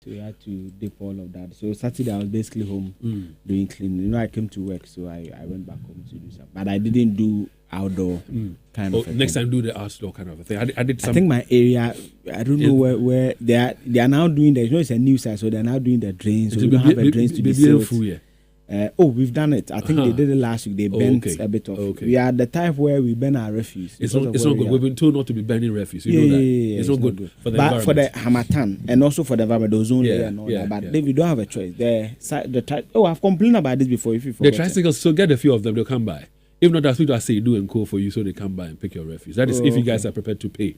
So we had to dip all of that. So Saturday I was basically home doing cleaning. I came to work, so I went back home to do something. But I didn't do outdoor kind of. Next time, do the outdoor kind of a thing. I did some. I think my area, I don't know where they are now doing the. It's a new site, so they're now doing the drains. So we don't have a drains to be sealed. We've done it. I think they did it last week. They bent a bit of. Okay. We are the type where we burn our refuse. It's not good. We've been told not to be burning refuse. You know that. It's not good for the environment. But for the Hamatan and also for the environment, the ozone layer and all that. But we don't have a choice. I've complained about this before. If you forget the tricycles, so get a few of them. They'll come by. If not, that's what I say. Do and call for you, so they come by and pick your refuse. That is if you guys are prepared to pay.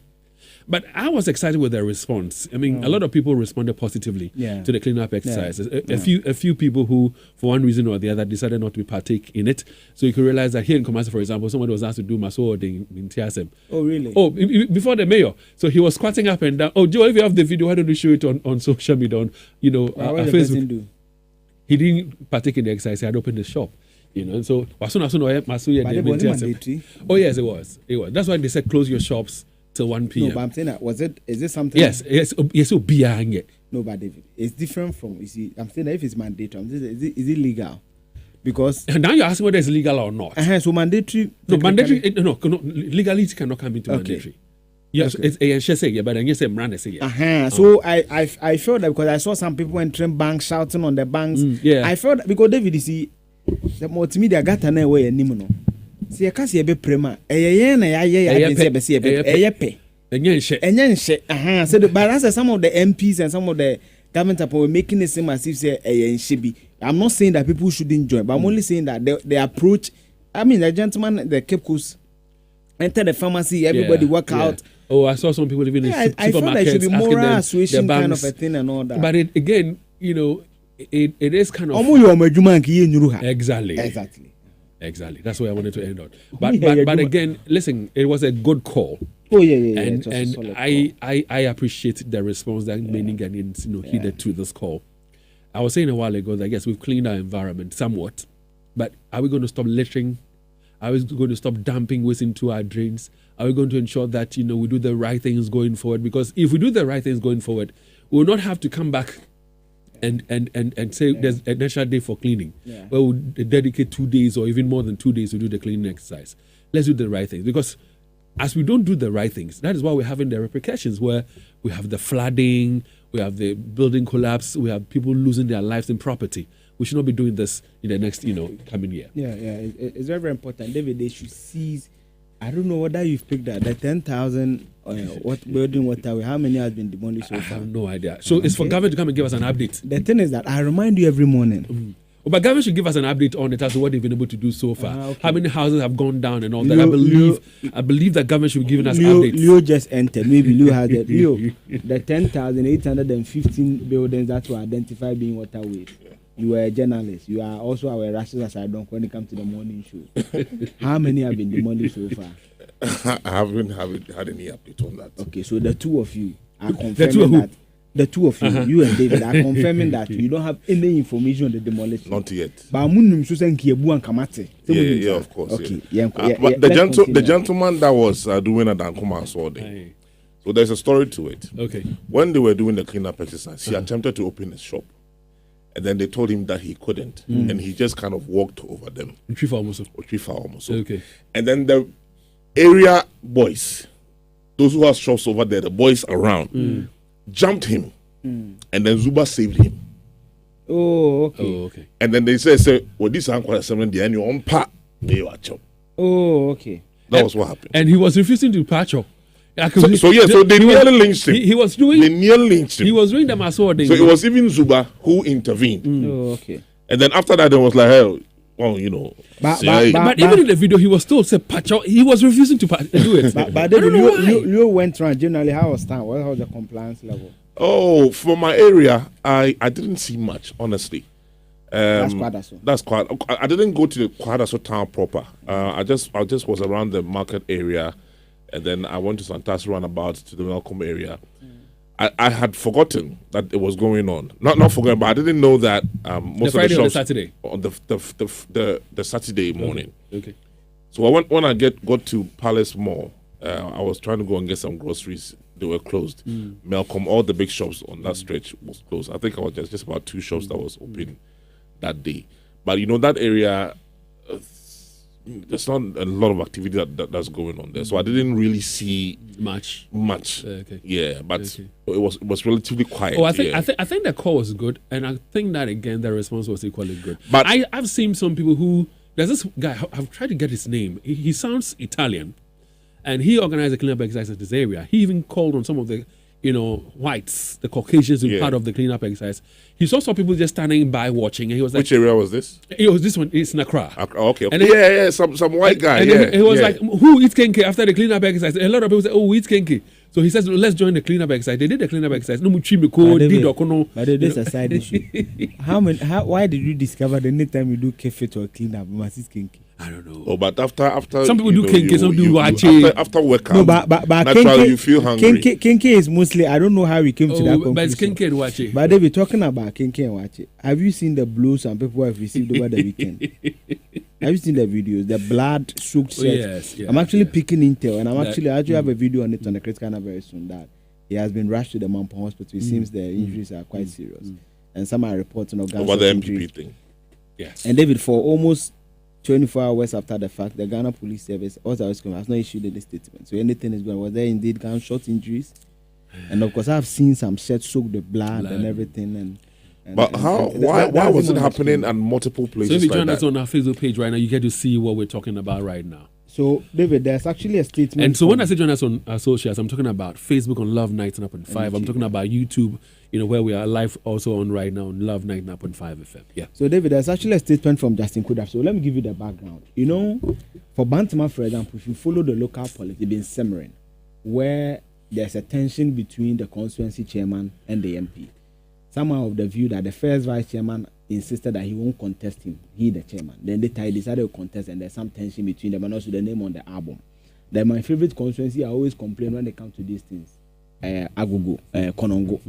But I was excited with their response. I mean, a lot of people responded positively to the cleanup exercises. A few people who, for one reason or the other, decided not to partake in it. So you can realize that here in Kumasi, for example, somebody was asked to do maso in Tiasem. Oh, really? Oh, before the mayor. So he was squatting up and down. Oh, Joe, if you have the video, why don't you show it on social media, on what did Facebook? Do? He didn't partake in the exercise. He had opened the shop. So as soon mandatory? Oh yes, it was. That's why they said close your shops till 1 p.m. No, but I'm saying that is it something? Yes. So behind it. No, but David, it's different from. You see, I'm saying that if it's mandatory, is it legal? Because now you're asking whether it's legal or not. So mandatory. No, mandatory. No, legality cannot come into mandatory. Yes, it's a but then you say brand say So I felt that because I saw some people entering banks shouting on the banks. I felt that because David, you see, the multimedia got an away and no. See, I can't see a bit prema. So but as some of the MPs and some of the government were making it seem as if say I'm not saying that people shouldn't join, but I'm only saying that the approach. I mean, the gentleman, the Cape Coast, enter the pharmacy, everybody work out. Oh, I saw some people even in supermarkets. I thought there should be moral assuaging kind of a thing and all that. But again, it is kind of Exactly. That's where I wanted to end on. But again, listen, it was a good call. Oh yeah. And I appreciate the response that many Ghanaians heeded to this call. I was saying a while ago that yes, we've cleaned our environment somewhat, but are we going to stop littering? Are we going to stop dumping waste into our drains? Are we going to ensure that we do the right things going forward? Because if we do the right things going forward, we will not have to come back and say there's a national day for cleaning. Where we'll dedicate 2 days or even more than 2 days to do the cleaning exercise. Let's do the right things. Because as we don't do the right things, that is why we're having the repercussions where we have the flooding, we have the building collapse, we have people losing their lives and property. We should not be doing this in the next, coming year. It's very, very important. David, they should seize. I don't know whether you've picked that. The 10,000 building water. How many has been demolished so far? I have no idea. So it's for government to come and give us an update. The thing is that I remind you every morning. But government should give us an update on it as to what they've been able to do so far. How many houses have gone down and all that. I believe that government should be giving us updates. Leo just entered. Maybe Leo has it. Leo, the 10,815 buildings that were identified being waterways. You are a journalist. You are also our rashes as I don't when it comes to the morning show. How many have been demolished so far? I haven't had any update on that. Okay, so the two of you are confirming that. The two of you, you and David, are confirming that you don't have any information on the demolition. Not yet. But yeah, of course. Okay. But the gentleman that was doing a Dankuma Sword. So there's a story to it. Okay. When they were doing the cleanup exercise, he attempted to open a shop. And then they told him that he couldn't. And he just kind of walked over them. Okay. And then the area boys, those who have shops over there, the boys around, jumped him. And then Zuba saved him. Oh, okay. And then they said, well, this uncle is something the annual part. Oh, okay. That was what happened. And he was refusing to patch up. So they nearly lynched him. He was doing the massor. So it was even Zuba who intervened. Oh, okay. And then after that, there was like, hey, well, But even in the video, he was still said patch out. He was refusing to do it. But you went around. Generally, how was that? What was the compliance level? Oh, for my area, I didn't see much, honestly. That's Kwadaso. That's quite. I didn't go to the Kwadaso town proper. I just was around the market area. And then I went to Santas roundabout to the Malcolm area. I had forgotten that it was going on. Not forgotten, but I didn't know that most the of the shops on the Saturday on the Saturday morning. Okay. So when I got to Palace Mall, I was trying to go and get some groceries they were closed. Malcolm, all the big shops on that stretch was closed. I think I was just about 2 shops that was open that day. But that area, there's not a lot of activity that's going on there. So I didn't really see much. Okay. Yeah, but it was relatively quiet. Oh, I think the call was good, and I think that again the response was equally good. But I've seen some people who there's this guy. I've tried to get his name. He sounds Italian, and he organized a cleanup exercise in this area. He even called on some of the whites, the Caucasians, who part of the cleanup exercise. He saw some people just standing by watching, and he was like, "Which area was this?" It was this one. It's in Accra. Okay. And some white guy. And he was like, "Who eats kenke after the cleanup exercise?" A lot of people say, "Oh, we eat kenke." So he says, "Let's join the cleanup exercise." They did the cleanup exercise. No But this is a side issue. Why did you discover that anytime you do kefe or cleanup, you must eat kenke? I don't know. Oh, but after some people do kenke, some do wache. After workout, no, but naturally kenke, you feel hungry. Kenke is mostly, I don't know how we came to that conclusion. But it's kenke and wache. But they be talking about kenke and wache. Have you seen the blows some people have received over the weekend? Have you seen the videos? The blood soaked shirt. Yes. I'm actually picking intel, and I actually have a video on it on the Critical very soon that he has been rushed to the Mampong Hospital. It seems the injuries are quite serious, and some are reporting organ about the injuries. MPP thing. Yes. And David, for almost 24 hours after the fact, the Ghana Police Service also has not issued any statement. So anything is going. Was there indeed gunshot injuries? And of course, I've seen some shirts soaked with blood and everything. But why was it happening at multiple places? So if you like join that? us on our Facebook page right now, you get to see what we're talking about right now. So, David, there's actually a statement. And so when I say join us on our socials, I'm talking about Facebook on Love 99.5. I'm talking about YouTube, where we are live also on right now on Love 99.5 FM. Yeah. So, David, there's actually a statement from Justin Kudaf. So let me give you the background. For Bantama, for example, if you follow the local politics, it's been simmering, where there's a tension between the constituency chairman and the MP. Some are of the view that the first vice chairman insisted that he won't contest him, the chairman. Then they decided to contest, and there's some tension between them, and also the name on the album. Then my favorite constituency, I always complain when they come to these things. Agogo, Konongo.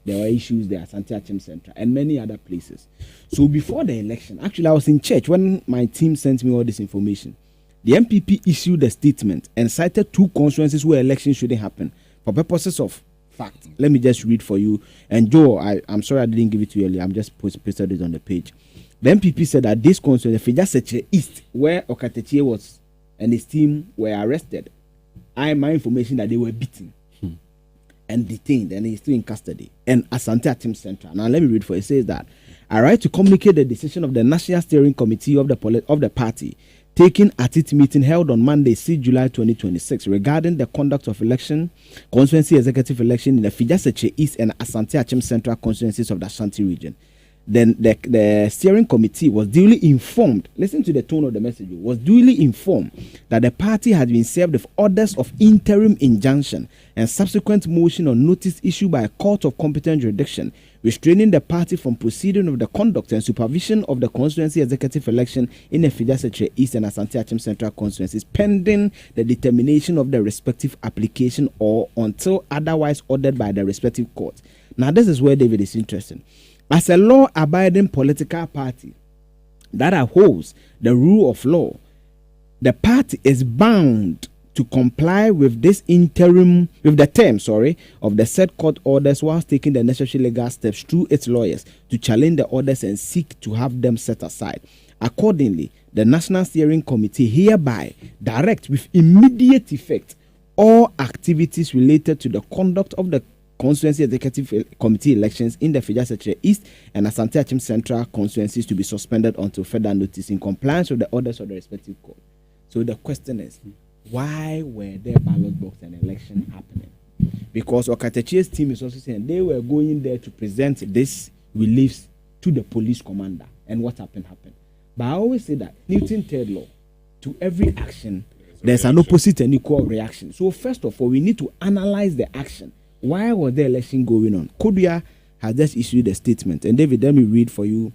There were issues there, Asante Achem Central, and many other places. So before the election, actually I was in church when my team sent me all this information. The MPP issued a statement and cited 2 constituencies where elections shouldn't happen for purposes of fact. Let me just read for you. And Joe, I'm sorry I didn't give it to you earlier. I'm just posted it on the page. The MPP said that this constituency, Fijaseche East, where Okateche was and his team were arrested, I have my information that they were beaten and detained, and he's still in custody. And Asante Achem Central. Now let me read for you. It says that I write to communicate the decision of the National Steering Committee of the party taken at its meeting held on Monday, 6 July 2026, regarding the conduct of constituency executive election in the Fijaseche East and Asante Achem Central constituencies of the Ashanti region. Then the steering committee was duly informed, listen to the tone of the message, was duly informed that the party had been served with orders of interim injunction and subsequent motion on notice issued by a court of competent jurisdiction restraining the party from proceeding of the conduct and supervision of the constituency executive election in the Fijaseche East and Asante Achem Central constituencies pending the determination of the respective application or until otherwise ordered by the respective court. Now this is where David is interesting. As a law-abiding political party that upholds the rule of law, the party is bound to comply with the terms of the said court orders whilst taking the necessary legal steps through its lawyers to challenge the orders and seek to have them set aside. Accordingly, the National Steering Committee hereby directs with immediate effect all activities related to the conduct of the Constituency Executive Committee elections in the Fijaseche East and Asante Achem Central constituencies to be suspended until further notice in compliance with the orders of the respective court. So the question is, why were there ballot box and election happening? Because Okateche's team is also saying they were going there to present this reliefs to the police commander, and what happened. But I always say that Newton third law, to every action, there's an opposite and equal reaction. So first of all, we need to analyze the action. Why was the election going on? Kodua has just issued a statement. And David, let me read for you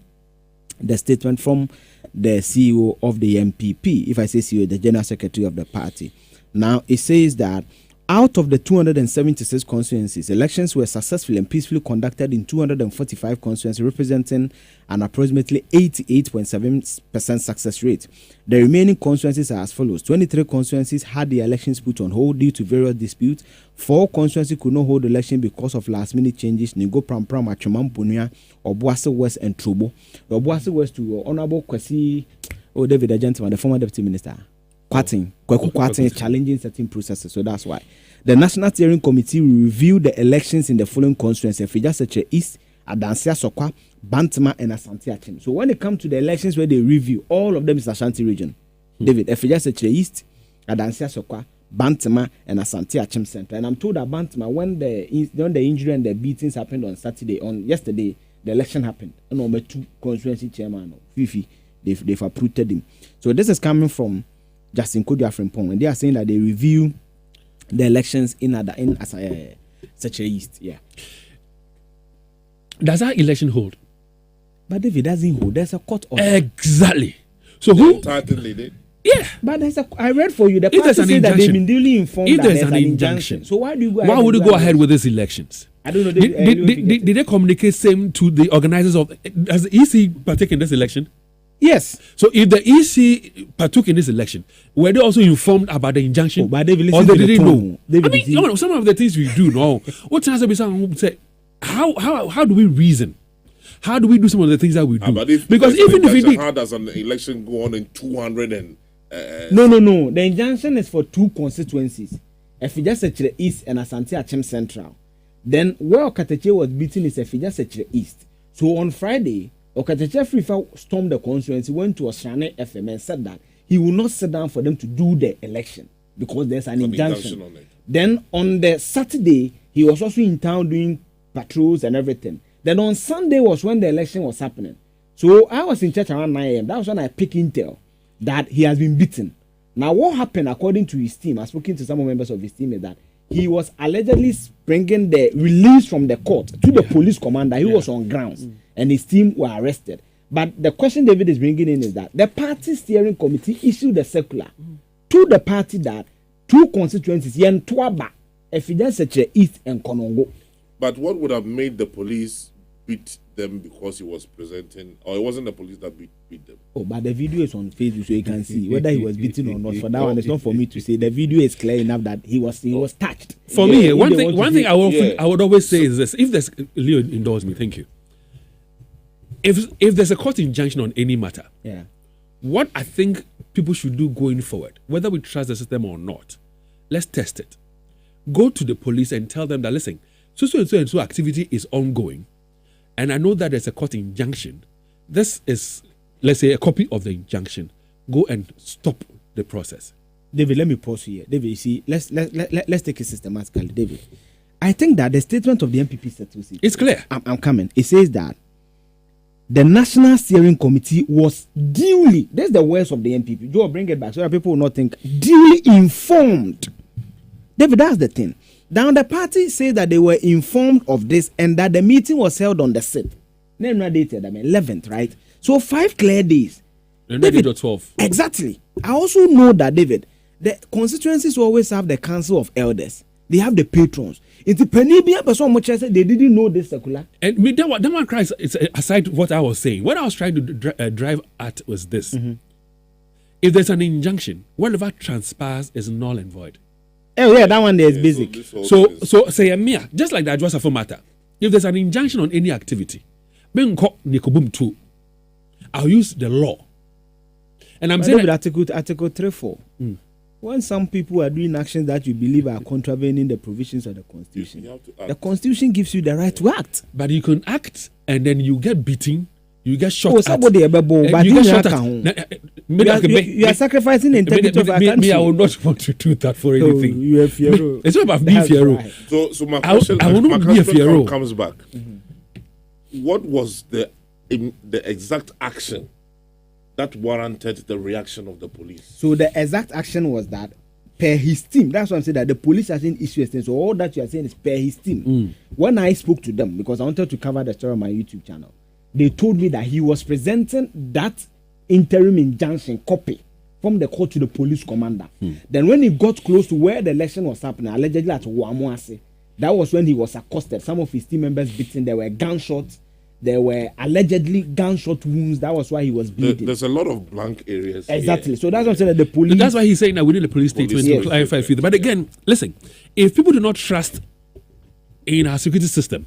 the statement from the CEO of the MPP. If I say CEO, the General Secretary of the party. Now, it says that Out of the 276 constituencies, elections were successfully and peacefully conducted in 245 constituencies, representing an approximately 88.7% success rate. The remaining constituencies are as follows. 23 constituencies had the elections put on hold due to various disputes. 4 constituencies could not hold the election because of last-minute changes. Ningo Prampram, Achimam Punia, Obuasi West, and Trobo. The Obuasi West to Honorable Kwesi, David, the gentleman, the former deputy minister. Kwatin is challenging certain processes, so that's why. The National Steering Committee will review the elections in the following constituencies: Efija Seche East, Adansia Sokwa, Bantama, and Asante Achim. So when it comes to the elections where they review, all of them is Ashanti region. David, Efija Seche East, Adansia Sokwa, Bantama, and Asante Achim Center. And I'm told that Bantama, when the injury and the beatings happened on yesterday, the election happened. Number 2 constituency chairman, Fifi, they've approved him. So this is coming from Justin Kodua Frimpong, and they are saying that they review the elections in Seche East. Yeah. Does that election hold? But if it doesn't hold, there's a court order. Exactly. So who? Yeah. But I read for you the party say that they've been duly informed if that there's an injunction. So why do you go? Why would you go ahead with these elections? I don't know. Did they communicate same to the organizers of? Does the EC partake in this election? Yes. So if the EC partook in this election, were they also informed about the injunction? But they or they didn't know? Some of the things we do know. What chance be someone who say, how do we reason? How do we do some of the things that we do? Because even if it how does an election go on in 200 and No. The injunction is for 2 constituencies. Efija Seche East and Asante Achim Central. Then where Okateche was beaten is Efija Seche East. So on Friday, Okateche Frifa stormed the constituency, went to Oshane FM and said that he will not sit down for them to do the election because there's an injunction on it. Then on the Saturday, he was also in town doing patrols and everything. Then on Sunday was when the election was happening. So I was in church around 9 a.m. That was when I picked intel that he has been beaten. Now what happened according to his team, I've spoken to some members of his team, is that he was allegedly bringing the release from the court to the police commander. He was on grounds and his team were arrested. But the question David is bringing in is that the party steering committee issued a circular to the party that 2 constituencies, Yentuaba, Efija Seche East and Konongo. But what would have made the police beat them because he was presenting, or it wasn't the police that beat them? Oh, but the video is on Facebook, so you can see whether he was beaten or not. For that one, it's not for me to say. The video is clear enough that he was touched. For me, one thing I would always say is this: if there's Leo indulge me, thank you. If there's a court injunction on any matter, what I think people should do going forward, whether we trust the system or not, let's test it. Go to the police and tell them that, listen, so activity is ongoing, and I know that there's a court injunction. This is, let's say, a copy of the injunction. Go and stop the process. David, let me pause here. David, you see, let's take it systematically. David, I think that the statement of the NPP settles it. It's clear. I'm coming. It says that the National Steering Committee was duly, that's the words of the NPP. Joe, bring it back so that people will not think, duly informed. David, that's the thing. Now, the party says that they were informed of this and that the meeting was held on the 6th. Name not dated, 11th, right? So 5 clear days. And David, 12. Exactly. I also know that, David, the constituencies always have the council of elders. They have the patrons. It's a penibia person much said they didn't know this circular. And that one cries. It's aside what I was saying. What I was trying to drive at was this: if there's an injunction, whatever transpires is null and void. Oh yeah, that one there is basic. So say a mere, just like that was a matter. If there's an injunction on any activity, I'll use the law. And I'm saying Article 3:4. When some people are doing actions that you believe are contravening the provisions of the Constitution, the Constitution gives you the right to act. But you can act and then you get beaten, you get shot at. Somebody you are sacrificing the integrity of our country. I will not want to do that for anything. You are Fiero. It's not about being Fiero. Right. So my question, comes back. What was the exact action that warranted the reaction of the police? So the exact action was that per his team. That's why I'm saying that the police are saying issue. So all that you are saying is per his team. When I spoke to them, because I wanted to cover the story on my YouTube channel, they told me that he was presenting that interim injunction copy from the court to the police commander. Then when he got close to where the election was happening, allegedly at Wamuase, that was when he was accosted. Some of his team members beaten. There were gunshots. There were allegedly gunshot wounds. That was why he was bleeding. There's a lot of blank areas. Exactly. So that's what I'm saying. That the police. That's why he's saying that we need a police statement to clarify a few things. But again, listen, if people do not trust in our security system,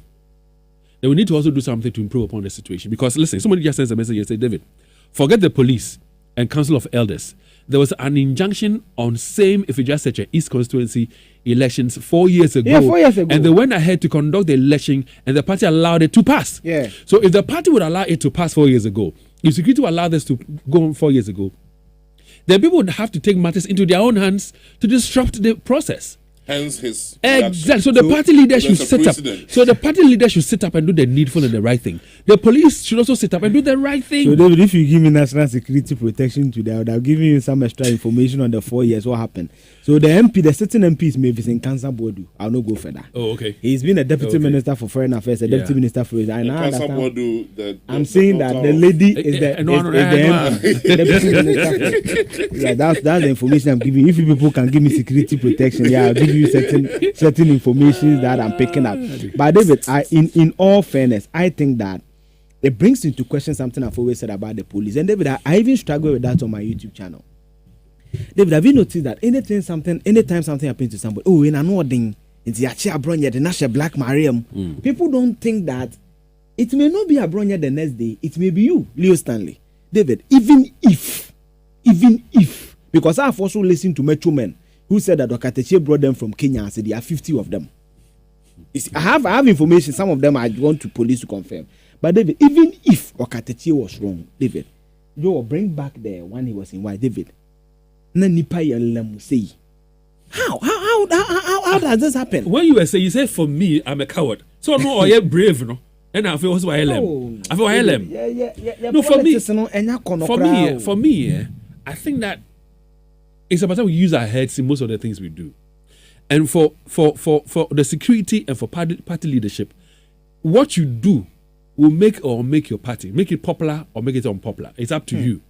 then we need to also do something to improve upon the situation. Because listen, somebody just sends a message and says, David, forget the police and Council of Elders. There was an injunction on same if you just such a East constituency elections 4 years ago. Yeah, 4 years ago. And they went ahead to conduct the election and the party allowed it to pass. Yeah. So if the party would allow it to pass 4 years ago, if security would allow this to go on 4 years ago, then people would have to take matters into their own hands to disrupt the process. Hence his exactly. So the party leader should sit up. So the party leader should sit up and do the needful and the right thing. The police should also sit up and do the right thing. So David, if you give me national security protection today, I would have given you some extra information on the 4 years what happened. So the MP, the sitting MP is Mavis in Kansa Bodu. I'll not go further. Oh, okay. He's been a deputy minister for foreign affairs, a deputy minister for it. I now understand. I'm saying that the lady is the MP, the deputy minister. Yeah, that's the information I'm giving. If you people can give me security protection, yeah, I'll give you certain information that I'm picking up. But David, in all fairness, I think that it brings into question something I've always said about the police. And David, I even struggle with that on my YouTube channel. David, have you noticed that anytime something happens to somebody, oh, in an ording, it's the Abronya, the Nasha Black Mariam, people don't think that it may not be Abronya the next day, it may be you, Leo Stanley. David, even if, because I've also listened to Metro Men who said that Okateche brought them from Kenya and said there are 50 of them. I have information, some of them I want to police to confirm. But David, even if Okateche was wrong, David, you will bring back the one he was in. Why, David? How does this happen? When you were saying, you said for me, I'm a coward. So no, I am brave, no. And I feel also I am. I feel I am. Yeah. No, for me, I think that it's about time we use our heads in most of the things we do. And for the security and for party leadership, what you do will make your party, make it popular or make it unpopular. It's up to you.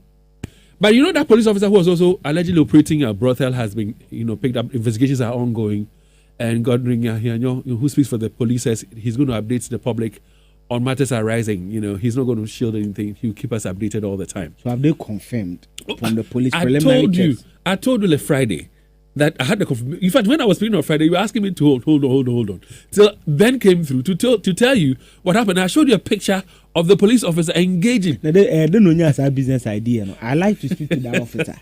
But you know that police officer who was also allegedly operating a brothel has been, picked up. Investigations are ongoing, and Godwin who speaks for the police says he's going to update the public on matters arising. He's not going to shield anything. He'll keep us updated all the time. So have they confirmed from the police preliminary checks? I told you last Friday that I had the confirmation. In fact, when I was speaking on Friday, you were asking me to hold on. Till Ben came through to tell you what happened. I showed you a picture of the police officer engaging. I don't know that's our business idea. No? I like to speak to that officer.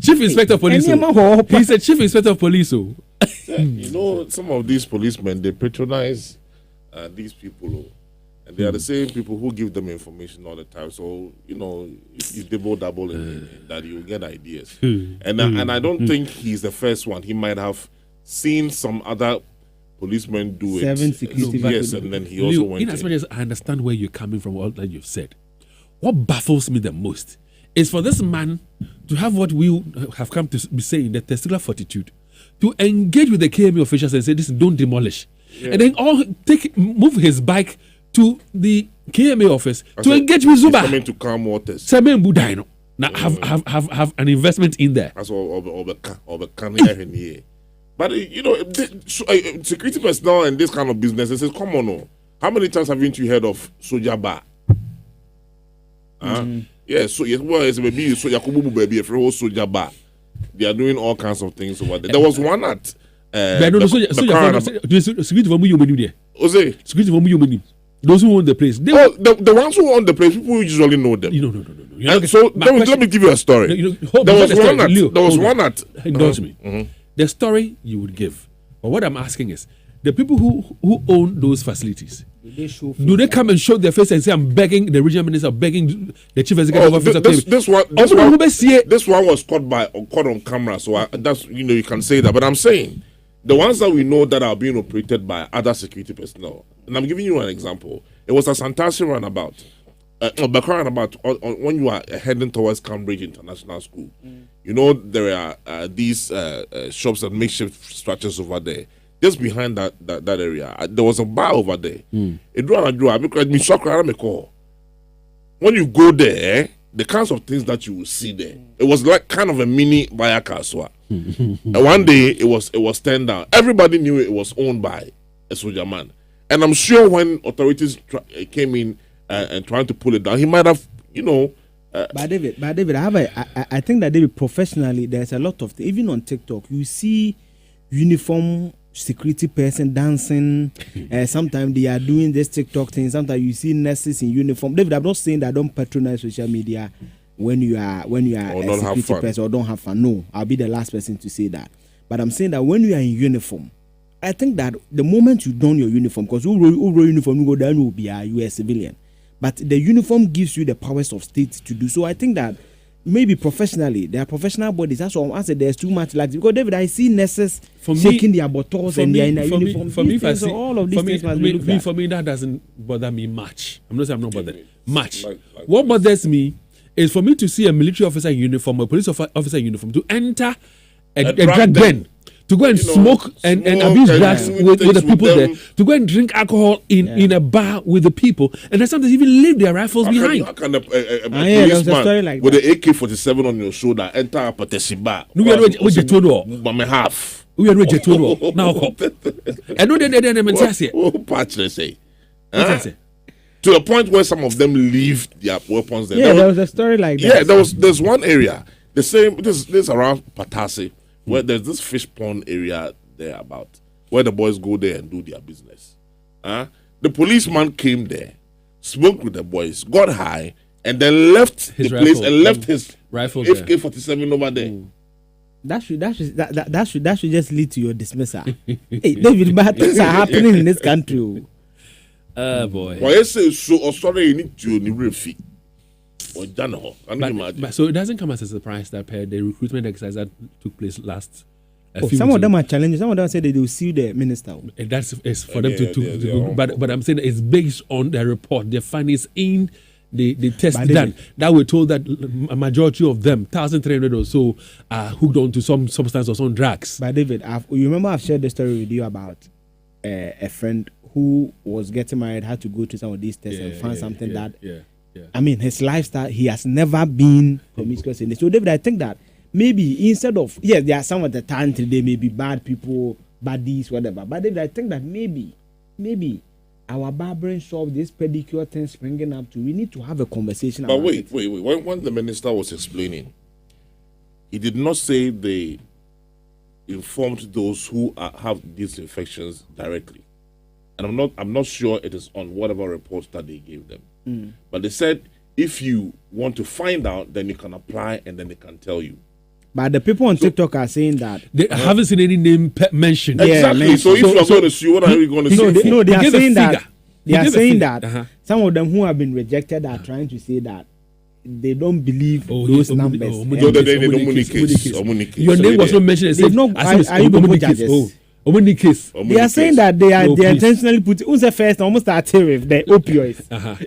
Chief Inspector of Police. He's a Chief Inspector of Police. Some of these policemen, they patronize these people. And they are the same people who give them information all the time. So, if you double in that, you get ideas. And I don't think he's the first one. He might have seen some other policemen do Seven security yes, and then he also went in. As much as I understand where you're coming from, all that you've said, what baffles me the most is for this man to have what we have come to be saying, the testicular fortitude, to engage with the KMA officials and say, "This don't demolish," and then move his bike to the KMA office to engage with Zuba. Coming to calm waters. Now have an investment in there. As but security personnel and this kind of business, it says, come on, how many times haven't you heard of Soja Bar? Yes, well, it's maybe Yakubu baby, a whole Soja Bar. They are doing all kinds of things over there. There was one at security for me. Security for me. Those who own the place. The ones who own the place, people usually know them. No. And so let me give you a story. There was one at. Indulge me. The story you would give. But what I'm asking is, the people who own those facilities, do they come and show their face and say, "I'm begging the regional minister, begging the chief executive officer"? This one was caught on camera, so that's you can say that. But I'm saying the ones that we know that are being operated by other security personnel. And I'm giving you an example. It was a Santasi runabout, when you are heading towards Cambridge International School. There are these shops and makeshift structures over there. Just behind that area, there was a bar over there. When you go there, the kinds of things that you will see there. It was like kind of a mini Bayakaswa. And one day it was turned down. Everybody knew it was owned by a soldier man. And I'm sure when authorities came in and trying to pull it down, he might have, But David, I think that David, professionally, there's a lot of things. Even on TikTok, you see uniform security person dancing. Sometimes they are doing this TikTok thing. Sometimes you see nurses in uniform. David, I'm not saying that don't patronize social media when you are a security person or don't have fun. No, I'll be the last person to say that. But I'm saying that when you are in uniform, I think that the moment you don your uniform, because who roll uniform, you go down, will be you a civilian. But the uniform gives you the powers of state to do so. I think that maybe professionally, there are professional bodies. That's why I said there's too much like because David, I see nurses shaking their bottles and they're in a uniform. For me, if I see all of these things must be looked at. For me, that doesn't bother me much. I'm not saying I'm not bothered. Much. What bothers me is for me to see a military officer in uniform, a police officer in uniform, to enter a drug den, to go and smoke and abuse drugs with the people there, to go and drink alcohol in a bar with the people, and then sometimes even leave their rifles behind. How can a policeman like with the AK-47 on your shoulder enter a Patesi bar? No, we are with the total. Half. We are with the total. Now, I know they patch they say. To the point where some of them leave their weapons there. Yeah, there was a story like that. Yeah, there's one area. The same. This around Patasi, where there's this fish pond area there about where the boys go there and do their business. The policeman came there, smoked with the boys, got high, and then left the place and left his rifle AK-47 over there. That should just lead to your dismissal. Hey, David, bad things are happening in this country. Boy. Why you say so? Sorry, you need to refi. So it doesn't come as a surprise that the recruitment exercise that took place last. Some of them are challenging. Some of them say they will sue the minister. That's for them to but I'm saying that it's based on the report, the findings in the test done. That we're told that a majority of them, 1,300 or so, are hooked onto some substance or some drugs. But David, you remember I've shared the story with you about a friend who was getting married, had to go to some of these tests and found something that. I mean, his lifestyle, he has never been promiscuous in this. So, David, I think that maybe instead of, yes, there are some of the time today, maybe bad people, baddies, whatever. But David, I think that maybe our barbering shop, this pedicure thing springing up to, we need to have a conversation about it. But wait. When the minister was explaining, he did not say they informed those who have these infections directly. And I'm not sure it is on whatever reports that they gave them. But they said if you want to find out, then you can apply and then they can tell you. But the people on TikTok are saying that they haven't seen any name mentioned. Exactly. So if you're going to sue, what are you going to say? No, they are saying that. They are saying that some of them who have been rejected are trying to say that they don't believe those numbers. Your name was not mentioned. They are saying that they intentionally put who's the first almost started with the opioids.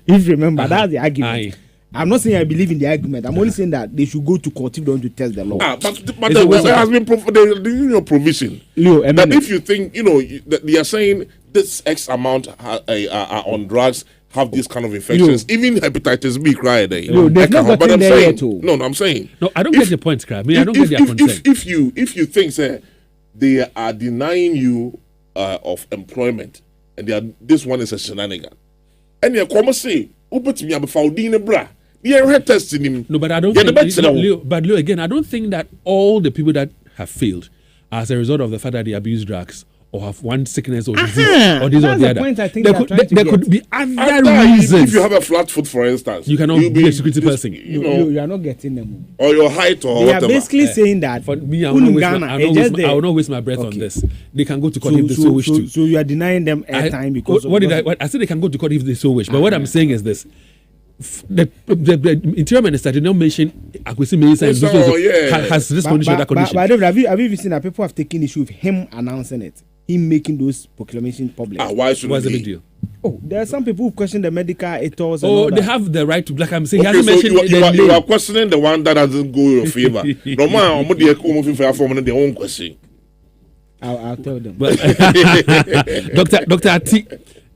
If you remember, that's the argument. I'm not saying I believe in the argument. I'm only saying that they should go to court if they want to test the law. But there has been provision that if you think they are saying this X amount are on drugs, have these kind of infections, even hepatitis B, cry there. But I'm saying, I'm saying, I don't get the point, Crab. I don't get their concern. If you think they are denying you of employment, and this one is a shenanigan, and you're come say, me am founding a bra. Testing him. No, but I don't think Leo, again, I don't think that all the people that have failed as a result of the fact that they abuse drugs or have one sickness or disease or this or the other. Point I think there could be other reasons. If you have a flat foot, for instance, you cannot be a security person. You are not getting them. Or your height or they whatever. They are basically saying that. For me, I will not waste my breath on this. They can go to court if they so wish to. So you are denying them airtime because I said they can go to court if they so wish. But what I'm saying is this. The interior minister did not mention Akwesi Mensah has this condition, that condition. But have you seen that people have taken issue with him announcing it, him making those proclamations public? Why should What's the big deal? There are some people who question the medical ethos. They have the right to. Like I'm saying, he hasn't mentioned you are questioning the one that doesn't go in your favor. No man, their own question. I'll tell them. Dr. Ati,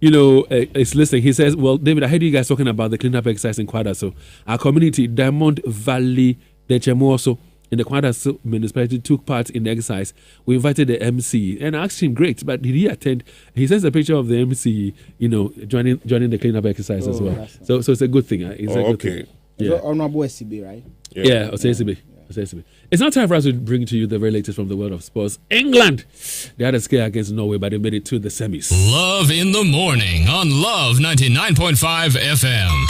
is listening. He says, well, David, I heard you guys talking about the cleanup exercise in Kwadaso. Our community, Diamond Valley, the Chemoso, in the Kwadaso municipality took part in the exercise. We invited the MC and I asked him, great, but did he attend? He sends a picture of the MC, joining the cleanup exercise as well. So it's a good thing. It's a good thing. Yeah. Honorable SCB, right? Yeah, SCB. It's now time for us to bring to you the very latest from the world of sports. England, they had a scare against Norway, but they made it to the semis. Love in the morning on Love 99.5 FM.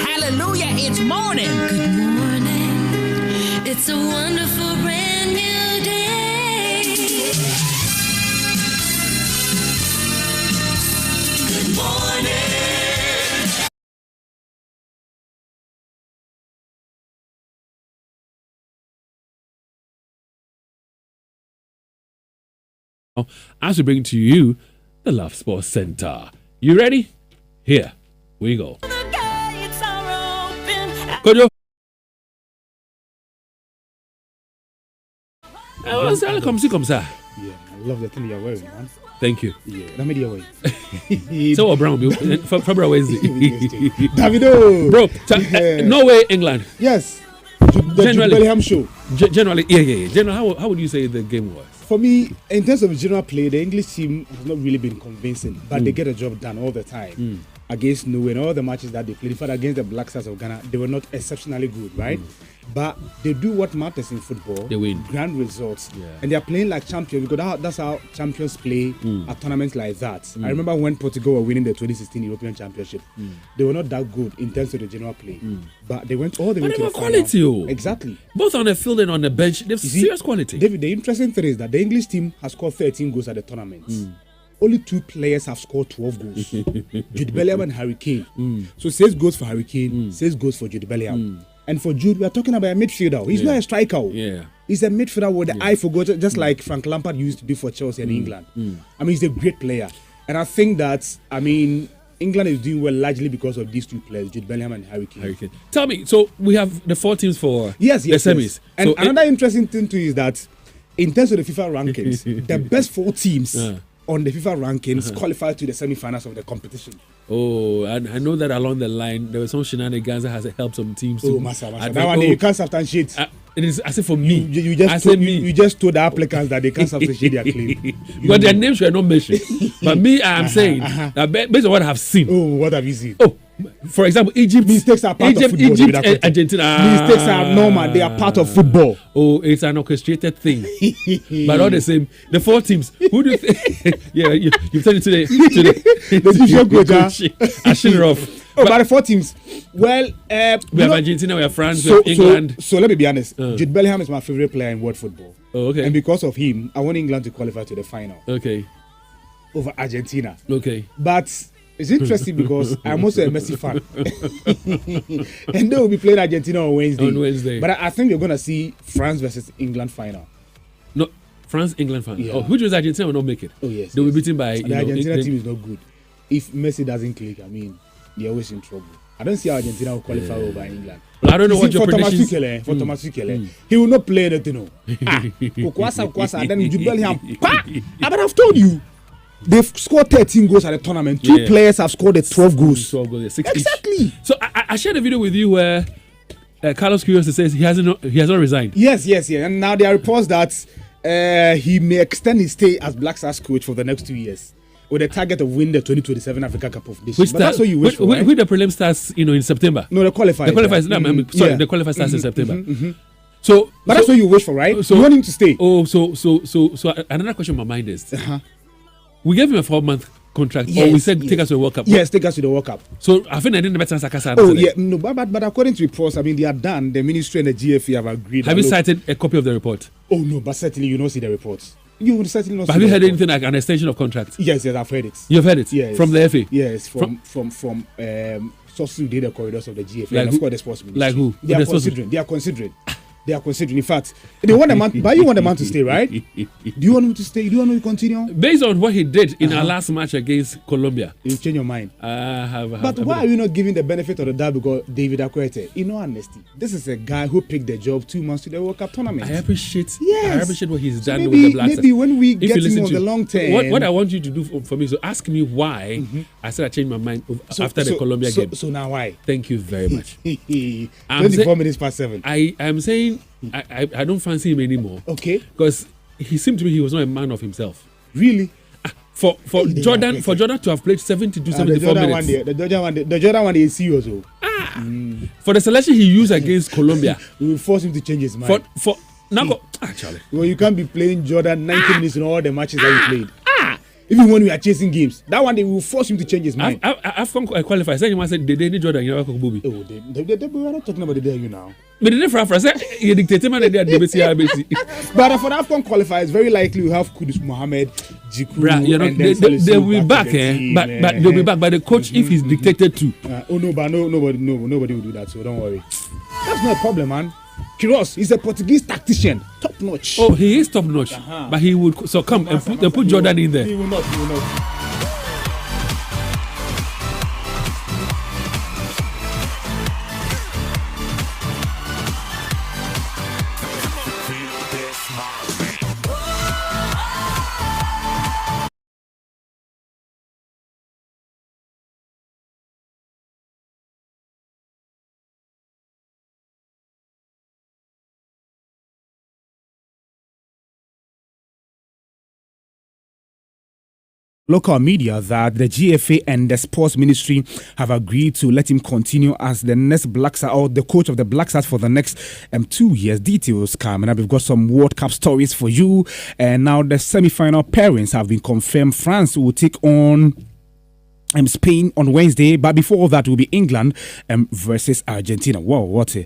Hallelujah, it's morning. Good morning. It's a wonderful brand new day. Good morning. As we bring to you the Love Sports Center. You ready? Here we go. Kojo. Come, sir. Yeah, I love the thing you're wearing, man. Thank you. Yeah, let me do your way. So Brown, February Wednesday. Davido. Bro, Norway, England. Yes. The Jude Bellingham show. Generally, yeah. Generally, how would you say the game was? For me, in terms of general play, the English team has not really been convincing, but they get a job done all the time. Against Norway and all the matches that they played, in fact, against the Black Stars of Ghana, they were not exceptionally good, right? But they do what matters in football. They win. Grand results. Yeah. And they are playing like champions because that's how champions play at tournaments like that. I remember when Portugal were winning the 2016 European Championship. They were not that good in terms of the general play. But they went all the way to the final. Quality. Exactly. Both on the field and on the bench, they have serious quality. David, the interesting thing is that the English team has scored 13 goals at the tournament. Only 2 players have scored 12 goals. Jude Bellingham and Harry Kane. So 6 goals for Harry Kane, 6 goals for Jude Bellingham. And for Jude, we are talking about a midfielder. He's not a striker. Yeah. He's a midfielder with the eye for goal, just like Frank Lampard used to do for Chelsea and England. I mean, he's a great player. And I think that, England is doing well largely because of these 2 players, Jude Bellingham and Harry Kane. Tell me, so we have the 4 teams for the semis. Yes. And another interesting thing too is that in terms of the FIFA rankings, the best 4 teams on the FIFA rankings qualify to the semi-finals of the competition. Oh, and I know that along the line there were some shenanigans that has helped some teams. That one you can't substantiate. It is as if for me. You just told the applicants that they can't substantiate their claim. But their names were not mentioned. But me, I am saying that based on what I have seen. Oh, what have you seen? Oh, for example, Egypt. Mistakes are part of football. Egypt and Argentina. Mistakes are normal. They are part of football. Oh, it's an orchestrated thing. But all the same, the 4 teams. Who do you think? Yeah, you've turned into the Ashinrov. But the 4 teams. Well, we have Argentina, we have France, we have England. So let me be honest. Jude Bellingham is my favorite player in world football. Oh, okay. And because of him, I want England to qualify to the final. Okay. Over Argentina. Okay. But it's interesting because I'm also a Messi fan. And they will be playing Argentina on Wednesday. But I think you're going to see France versus England final. No, France-England final. Yeah. Oh, which was Argentina will not make it. Oh, yes. They will be beaten by the Argentina team is not good. If Messi doesn't click, they're always in trouble. I don't see how Argentina will qualify over England. Well, I don't know what your predictions... For Thomas Tuchel, he will not play anything. Kwasa, then Jude Bellingham. But I've told you, they've scored 13 goals at the tournament. 2 players have scored 12 goals. 12 goals, 6 exactly. Each. So I shared a video with you where Carlos Queiroz says he has not resigned. Yes. And now there are reports that he may extend his stay as Black Stars coach for the next 2 years, with a target of winning the 2027 Africa Cup of Nations. But that's what you wish for, right? With the prelim starts, in September. No, the qualifiers. The qualifier starts in September. So, that's what you wish for, right? So you want him to stay. Oh, so another question in my mind is, we gave him a 4-month contract, or we said take us to the World Cup. Yes, take us to the World Cup. So I think I didn't better Sakasa. Oh yeah, no, but according to reports, they are done. The ministry and the GFA have agreed. Have you cited a copy of the report? Oh no, but certainly you don't see the reports. You will certainly not. But have you heard anything like an extension of contract? Yes, I've heard it. You've heard it? Yes. From the FA? Yes, from sources within the corridors of the GFA. Like and of course, the sports ministry. Like who? They are considering. they are considering. In fact, they want a man, but you want a man to stay, right? Do you want him to stay? Do you want him to continue? Based on what he did in our last match against Colombia, You change your mind. but Why are you not giving the benefit of the doubt because David Akwete? In all honesty, this is a guy who picked the job 2 months to the World Cup tournament. I appreciate what he's So done maybe, with the Black Stars. maybe when we If get you him listen on the long term, what I want you to do for me is to ask me why I said I changed my mind after the Colombia game. So now why? Thank you very much. 24 minutes past 7. I am saying I don't fancy him anymore. Okay. Because he seemed to me he was not a man of himself. Really? For Jordan to have played 72, 74 minutes. The Jordan one is serious. For the selection he used against Colombia. We will force him to change his mind. Charlie. Well, you can't be playing Jordan 90 minutes in all the matches that you played. Even when we are chasing games, that one day we will force him to change his mind. I've qualified. I said they need Jordan. You know, We are not talking about the day you now. But the difference is you dictate man the DBC. But for the AFCON qualifier, it's very likely we have Kudus Mohammed, Jiku, You know, and then they will be back, team, but they'll be back. But the coach, if he's dictated to, nobody will do that. So don't worry. That's not a problem, man. Queiroz is a Portuguese tactician, top notch. oh, he is top notch, but he would succumb and put Jordan in there. He will not. Local media that the GFA and the Sports Ministry have agreed to let him continue as the next Black Stars or the coach of the Black Stars for the next 2 years. Details coming up. We've got some World Cup stories for you. And now the semi-final pairings have been confirmed. France will take on Spain on Wednesday, but before all that will be England versus Argentina. Wow, what a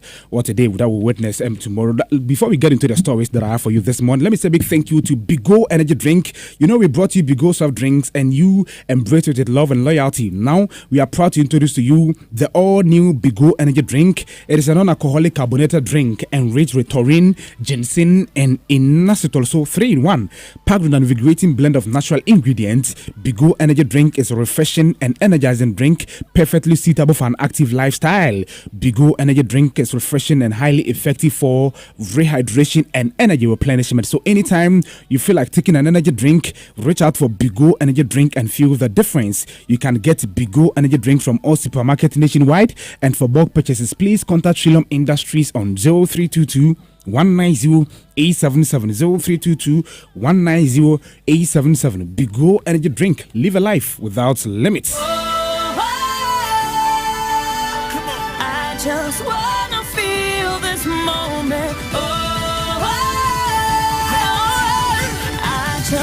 day that we'll witness tomorrow. Before we get into the stories that I have for you this morning, let me say a big thank you to Bigo Energy Drink. You know, we brought you Bigo soft drinks and you embrace it with love and loyalty. Now we are proud to introduce to you the all-new Bigo Energy Drink. It is a non-alcoholic carbonated drink enriched with taurine, ginseng, and inositol, so 3-in-1, packed with an invigorating blend of natural ingredients. Bigo Energy Drink is a refreshing and energizing drink, perfectly suitable for an active lifestyle. Bigo Energy Drink is refreshing and highly effective for rehydration and energy replenishment. So anytime you feel like taking an energy drink, reach out for Bigo Energy Drink and feel the difference. You can get Bigo Energy Drink from all supermarkets nationwide, and for bulk purchases, please contact Trillium Industries on 0322 190-877 0322-190-877. Bigo Energy Drink. Live a life without limits. I just wanna feel this moment.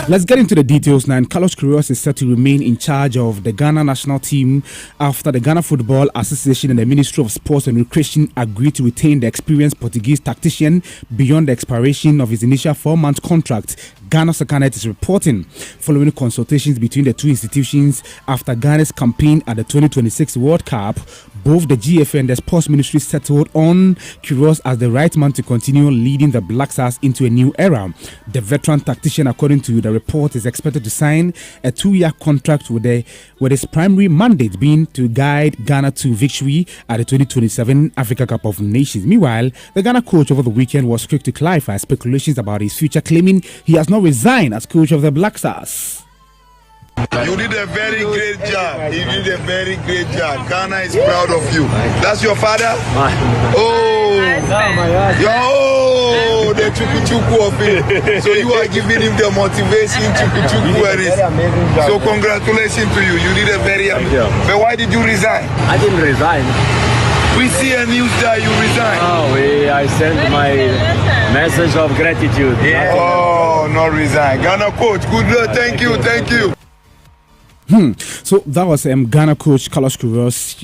Let's get into the details now. And Carlos Queiroz is set to remain in charge of the Ghana national team after the Ghana Football Association and the Ministry of Sports and Recreation agreed to retain the experienced Portuguese tactician beyond the expiration of his initial 4-month contract. Ghana Sakanet is reporting following consultations between the two institutions after Ghana's campaign at the 2026 World Cup. Both the GFA and the Sports Ministry settled on Queiroz as the right man to continue leading the Black Stars into a new era. The veteran tactician, according to the report, is expected to sign a 2-year contract with his primary mandate being to guide Ghana to victory at the 2027 Africa Cup of Nations. Meanwhile, the Ghana coach over the weekend was quick to clarify speculations about his future, claiming he has not resigned as coach of the Black Stars. You did a very great job. You did a very great job. Ghana is proud of you. That's your father? Oh, the chuku of it. So you are giving him the motivation chuku. So congratulations to you. You did a very amazing. But why did you resign? I didn't resign. We see a news that you resigned. I sent my message of gratitude. Yeah. Oh, not resign. Ghana coach, good luck. Thank you. So that was Ghana coach Carlos Queiroz,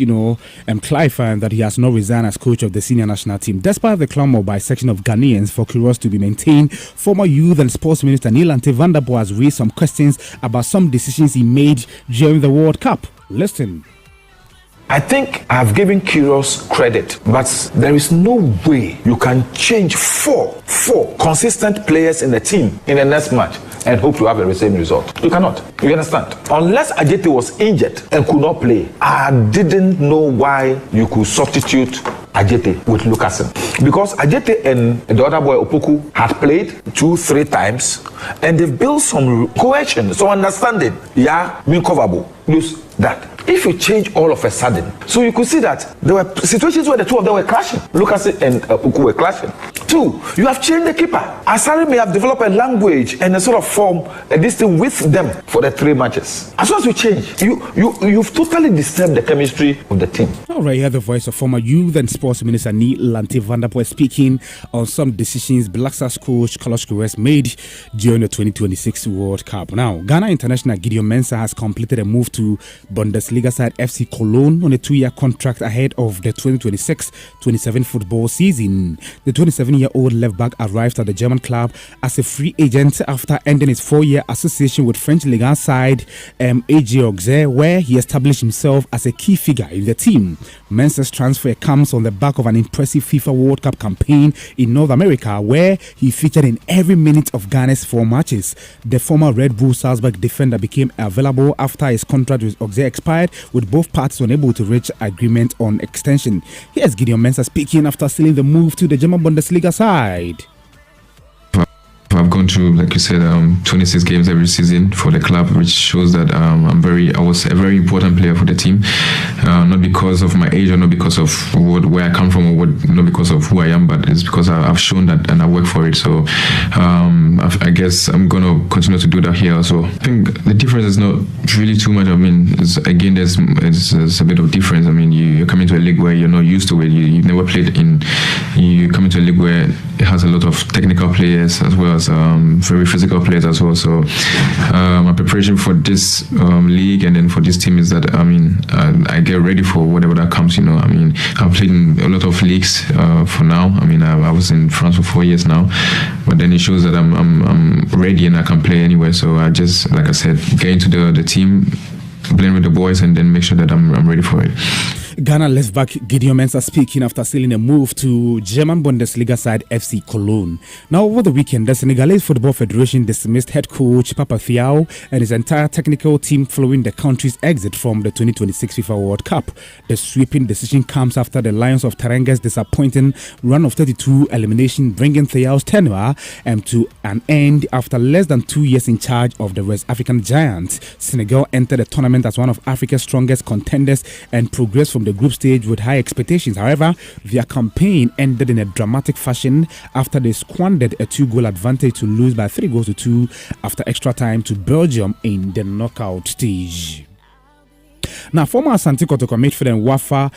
clarifying that he has not resigned as coach of the senior national team. Despite the clamor by a section of Ghanaians for Queiroz to be maintained, former youth and sports minister Nilante van der Boer has raised some questions about some decisions he made during the World Cup. Listen. I think I've given Kyrgios credit, but there is no way you can change four consistent players in the team in the next match and hope to have the same result. You cannot. You understand? Unless Ajete was injured and could not play, I didn't know why you could substitute Ajete with Lukasen. Because Ajete and the other boy Opoku had played 2-3 times and they've built some cohesion, some understanding. Yeah, Minkovabo. Use that. If you change all of a sudden, so you could see that there were situations where the two of them were clashing. Lukasen and Opoku were clashing. 2, you have changed the keeper. Asari may have developed a language and a sort of form this thing with them for the 3 matches. As soon as you change, you've totally disturbed the chemistry of the team. All right, here the voice of former Youth and Sports Minister Neil Lanti van der Poel speaking on some decisions Black Stars coach Carlos Queiroz made during the 2026 World Cup. Now, Ghana international Gideon Mensah has completed a move to Bundesliga side FC Cologne on a 2-year contract ahead of the 2026-27 football season. The 27-year-old left-back arrived at the German club as a free agent after ending his 4-year association with French Ligue 1 side AG Auxerre, where he established himself as a key figure in the team. Mensah's transfer comes on the back of an impressive FIFA World Cup campaign in North America, where he featured in every minute of Ghana's 4 matches. The former Red Bull Salzburg defender became available after his contract with Auxerre expired, with both parties unable to reach agreement on extension. Here's Gideon Mensah speaking after sealing the move to the German Bundesliga side. I've gone through, like you said, 26 games every season for the club, which shows that I was a very important player for the team, not because of my age or not because of where I come from or not because of who I am, but it's because I've shown that and I work for it. So I guess I'm going to continue to do that here also. I think the difference is not really too much. I mean, there's a bit of difference. I mean, you're coming to a league where you're not used to it. You've never played in. You come into a league where it has a lot of technical players as well as very physical players as well. So my preparation for this league and then for this team is that I get ready for whatever that comes. You know, I mean, I've played in a lot of leagues for now. I mean, I was in France for 4 years now, but then it shows that I'm ready and I can play anywhere. So I just, like I said, get into the team, playing with the boys, and then make sure that I'm ready for it. Ghana left-back Gideon Mensah speaking after sealing a move to German Bundesliga side FC Cologne. Now, over the weekend, the Senegalese Football Federation dismissed head coach Papa Thiaw and his entire technical team following the country's exit from the 2026 FIFA World Cup. The sweeping decision comes after the Lions of Terenga's disappointing run of 32 elimination, bringing Thiaw's tenure to an end after less than 2 years in charge of the West African Giants. Senegal entered the tournament as one of Africa's strongest contenders and progressed from the group stage with high expectations. However, their campaign ended in a dramatic fashion after they squandered a 2-goal advantage to lose by 3-2 after extra time to Belgium in the knockout stage. Now, former Asante Kotoko midfielder and Wafa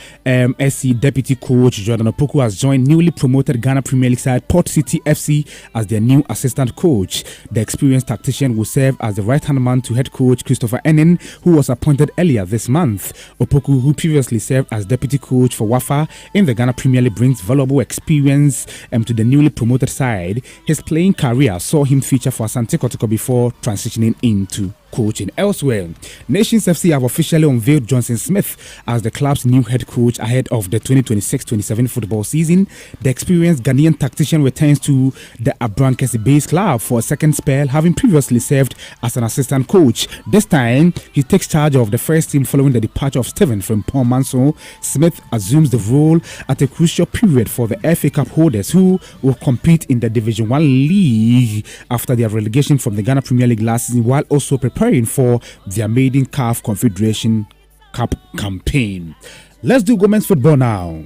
SC deputy coach Jordan Opoku has joined newly promoted Ghana Premier League side Port City FC as their new assistant coach. The experienced tactician will serve as the right-hand man to head coach Christopher Enin, who was appointed earlier this month. Opoku, who previously served as deputy coach for Wafa in the Ghana Premier League, brings valuable experience to the newly promoted side. His playing career saw him feature for Asante Kotoko before transitioning into coaching elsewhere. Nations FC have officially unveiled Johnson Smith as the club's new head coach ahead of the 2026-27 football season. The experienced Ghanaian tactician returns to the Abrankesi-based club for a second spell, having previously served as an assistant coach. This time, he takes charge of the first team following the departure of Steven from Paul Manso. Smith assumes the role at a crucial period for the FA Cup holders, who will compete in the Division 1 league after their relegation from the Ghana Premier League last season, while also preparing for their maiden CAF Confederation Cup campaign. Let's do women's football now.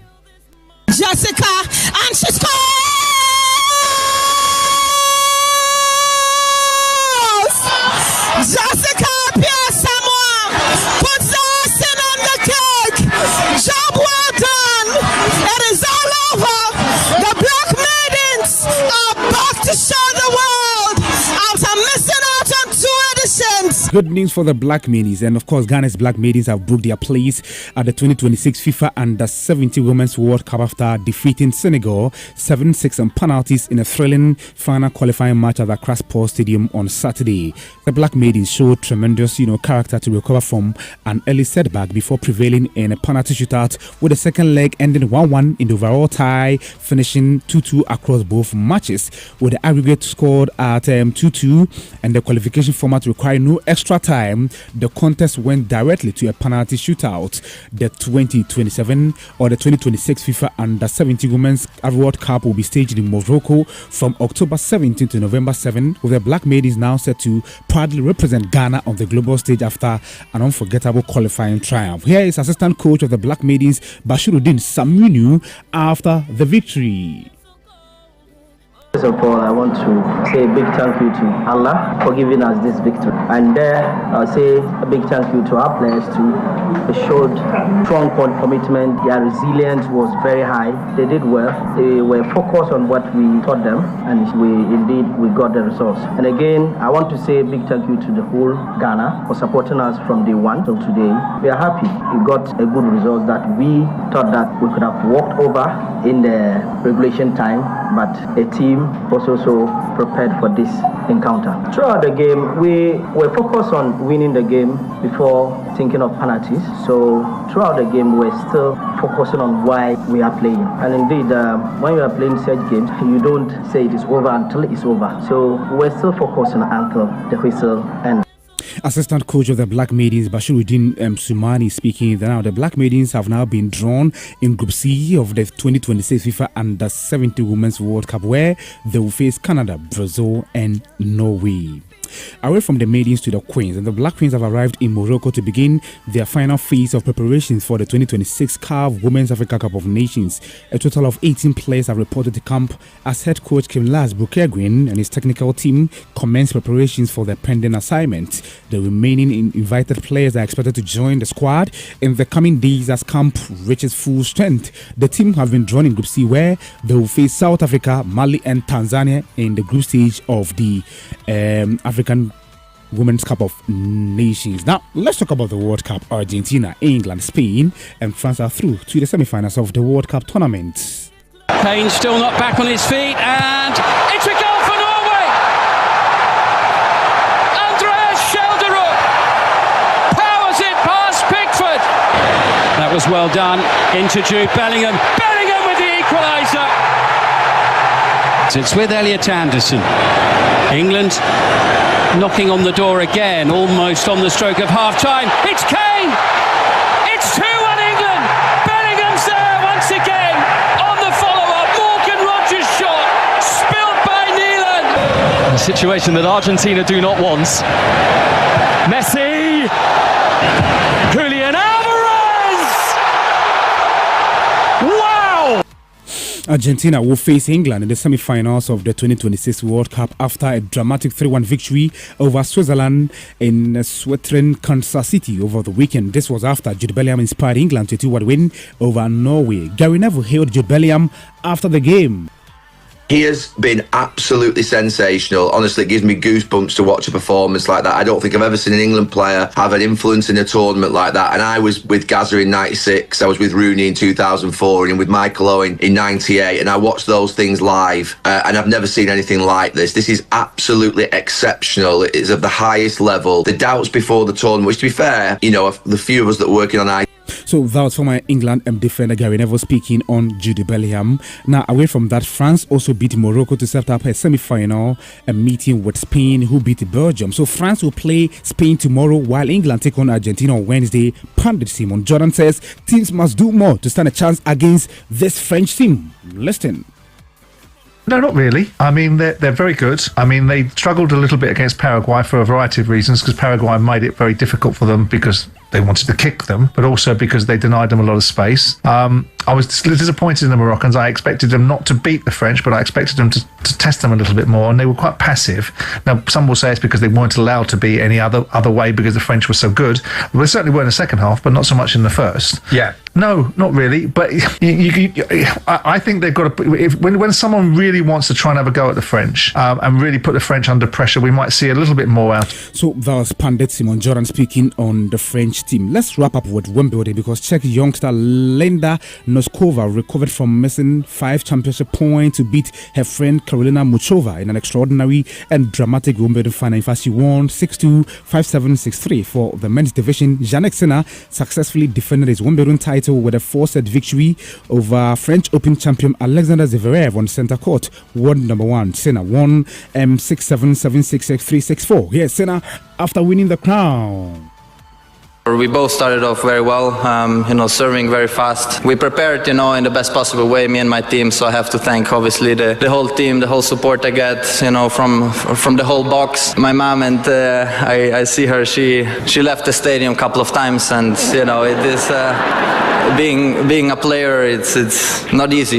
Jessica, and she scores! Jessica Pierre-Samoa puts the icing on the cake. Job well done. It is all over. The Black Maidens are back to show the world after missing out on 2 editions. Good news for the Black Maidens, and of course Ghana's Black Maidens have booked their place at the 2026 FIFA Under-17 Women's World Cup after defeating Senegal 7-6 on penalties in a thrilling final qualifying match at the Accra Sports Stadium on Saturday. The Black Maidens showed tremendous, character to recover from an early setback before prevailing in a penalty shootout, with the second leg ending 1-1 in the overall tie, finishing 2-2 across both matches, with the aggregate scored at 2-2 and the qualification format requiring no extra time. The contest went directly to a penalty shootout. The 2027 or the 2026 FIFA Under-17 Women's World Cup will be staged in Morocco from October 17 to November 7, with the Black Maidens now set to proudly represent Ghana on the global stage after an unforgettable qualifying triumph. Here is assistant coach of the Black Maidens, Bashiruddin Samunu, after the victory. First of all, I want to say a big thank you to Allah for giving us this victory. And I'll say a big thank you to our players too. They showed strong commitment. Their resilience was very high. They did well. They were focused on what we taught them, and we got the results. And again, I want to say a big thank you to the whole Ghana for supporting us from day one till today. We are happy we got a good result that we thought that we could have walked over in the regulation time, but a team was also prepared for this encounter. Throughout the game, we were focused on winning the game before thinking of penalties. So throughout the game, we're still focusing on why we are playing. And indeed, when you are playing such games, you don't say it is over until it's over. So we're still focusing until the whistle ends. Assistant coach of the Black Maidens, Bashiruddin Sumani, speaking. Now, the Black Maidens have now been drawn in Group C of the 2026 FIFA Under-17 Women's World Cup, where they will face Canada, Brazil, and Norway. Away from the maidens to the queens, and the Black Queens have arrived in Morocco to begin their final phase of preparations for the 2026 CAF Women's Africa Cup of Nations. A total of 18 players have reported to camp as head coach Kimlas Bukegwin and his technical team commence preparations for their pending assignment. The remaining invited players are expected to join the squad in the coming days as camp reaches full strength. The team have been drawn in Group C, where they will face South Africa, Mali, and Tanzania in the group stage of the African Women's Cup of Nations. Now, let's talk about the World Cup. Argentina, England, Spain, and France are through to the semi-finals of the World Cup tournament. Kane still not back on his feet, and it's a goal for Norway! Andreas Schelderup powers it past Pickford. That was well done. Into Jude Bellingham. Bellingham with the equaliser. It's with Elliot Anderson. England knocking on the door again, almost on the stroke of half-time. It's Kane! It's 2-1 England! Bellingham's there once again on the follow-up. Morgan Rogers' shot, spilled by Neelan. A situation that Argentina do not want. Messi! Julian Alvarez! Wow! Argentina will face England in the semi-finals of the 2026 World Cup after a dramatic 3-1 victory over Switzerland in Switzerland, Kansas City over the weekend. This was after Jude Bellingham inspired England to a 2-1 win over Norway. Gary Neville hailed Jude Bellingham after the game. He has been absolutely sensational. Honestly, it gives me goosebumps to watch a performance like that. I don't think I've ever seen an England player have an influence in a tournament like that. And I was with Gazza in 96, I was with Rooney in 2004, and with Michael Owen in 98, and I watched those things live, and I've never seen anything like this. This is absolutely exceptional. It is of the highest level. The doubts before the tournament, which to be fair, the few of us that are working on So that was former England defender Gary Neville speaking on Jude Bellingham. Now, away from that, France also beat Morocco to set up a semi-final, a meeting with Spain, who beat Belgium. So France will play Spain tomorrow, while England take on Argentina on Wednesday. Pundit Simon Jordan says teams must do more to stand a chance against this French team. Listen. No, not really. I mean, they're very good. I mean, they struggled a little bit against Paraguay for a variety of reasons, because Paraguay made it very difficult for them because they wanted to kick them, but also because they denied them a lot of space. I was disappointed in the Moroccans. I expected them not to beat the French, but I expected them to test them a little bit more, and they were quite passive. Now, some will say it's because they weren't allowed to be any other way because the French were so good. Well, they certainly were in the second half, but not so much in the first. Yeah. No, not really. But I think they've got to. When someone really wants to try and have a go at the French and really put the French under pressure, we might see a little bit more out. So that was Pandit Simon Jordan speaking on the French team. Let's wrap up with Wimbledon because Czech youngster Linda Noskova recovered from missing 5 championship points to beat her friend Karolina Muchova in an extraordinary and dramatic Wimbledon final. In fact, she won 6-2, 5-7, 6-3 for the men's division. Jannik Sinner successfully defended his Wimbledon title with a 4-set victory over French Open champion Alexander Zverev on center court. World number 1, Sinner won 6-7, 7-6, 6-3, 6-4. Here's Sinner after winning the crown. We both started off very well, serving very fast. We prepared, in the best possible way, me and my team. So I have to thank, obviously, the whole team, the whole support I get, from the whole box. My mom and I see her. She left the stadium a couple of times, and it is being a player. It's not easy,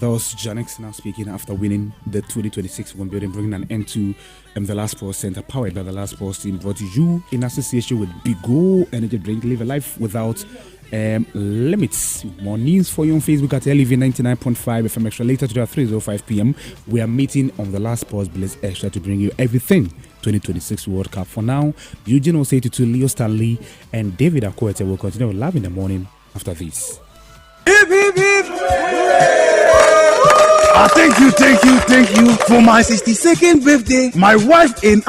That was Jannik Sinner speaking after winning the 2026 Wimbledon, bringing an end to the Last Sports Center, powered by the Last Sports team, brought to you in association with Bigo Energy Drink. Live a life without limits. More news for you on Facebook at LEV 99.5 FM Extra. Later today at 3:05 p.m. we are meeting on the Last Sports Blitz Extra to bring you everything 2026 World Cup. For now, Eugene Osei-Tutu, Leo Stanley, and David Akoete will continue with Love in the Morning after this. Hip, hip, hip. Thank you for my 62nd birthday. My wife and